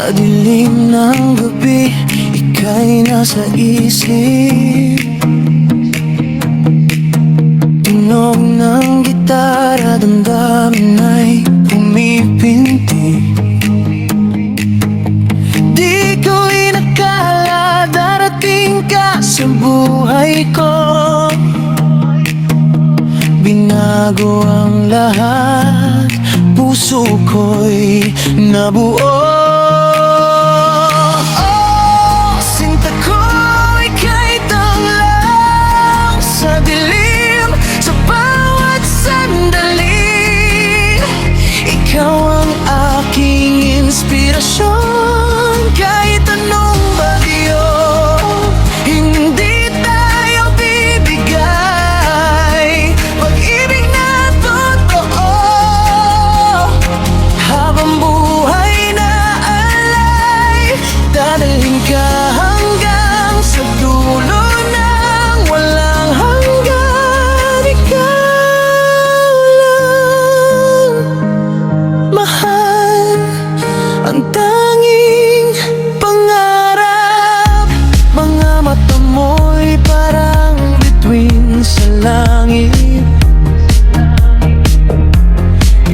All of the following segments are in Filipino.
Sa dilim ng gabi, ika'y nasa isip. Tunog ng gitara, damdamin ay pumipinti. Di ko inakala darating ka sa buhay ko. Binago ang lahat, puso ko'y nabuo. Inspirasyon, kahit anong bagyo, hindi tayo bibigay pag-ibig na totoo. Habang buhay na alay, dadalhin ka hanggang sa dulo ng walang hanggan. Ikaw lang, mahal, ang tanging pangarap. Mga mata mo'y parang bituin sa langit.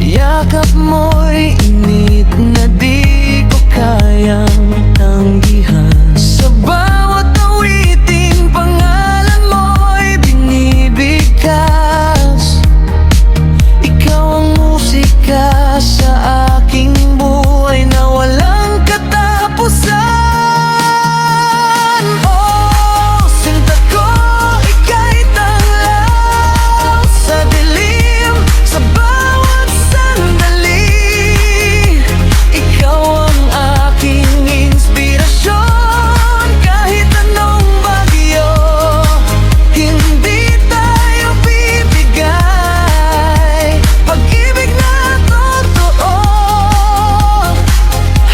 Yakap mo'y init na di ko kayang tanggihan. Sa bawat awiting, pangalan mo'y binibigkas. Ikaw ang musika sa aking buhay na walang katapusan. Oh, sinta ko, ika'y tanglaw sa dilim, sa bawat sandali. Ikaw ang aking inspirasyon, kahit anong bagyo, hindi tayo bibigay pag-ibig na totoo.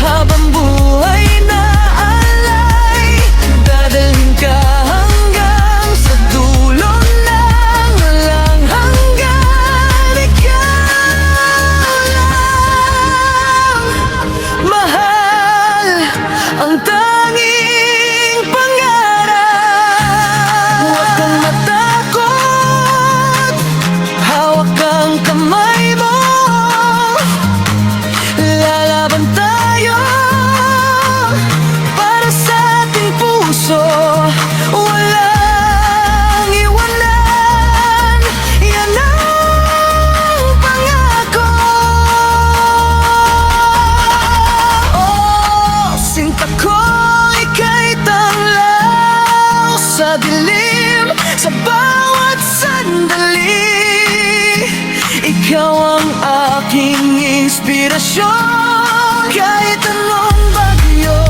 Habang buhay na alay, dadalhin ka hanggang sa dulo ng walang hanggan. Ikaw lang, mahal, ang tanging pangarap. Huwag kang matakot, hawak ang kamay mo. Lalaban tayo para sa ating puso, walang iwanan. Yan ang pangako. Oh, sinta ko, ika'y tanglaw sa dilim, sa bawat sandali. Ikaw ang aking inspirasyon, kahit anong bagyo,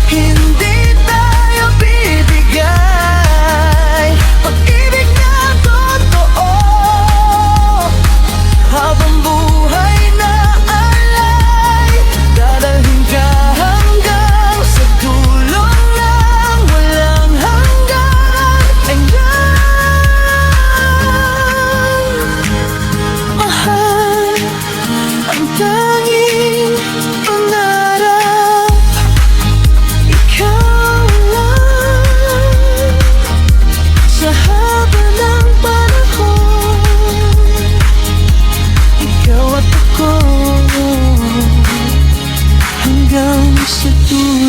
hindi tayo bibigay pag-ibig na totoo. Habang buhay na alay, dadalhin ka hanggang sa dulo ng walang hanggan. Mahal, ang tanging pangarap. Ikaw lang, sa haba ng panahon, ikaw at ako hanggang sa dulo.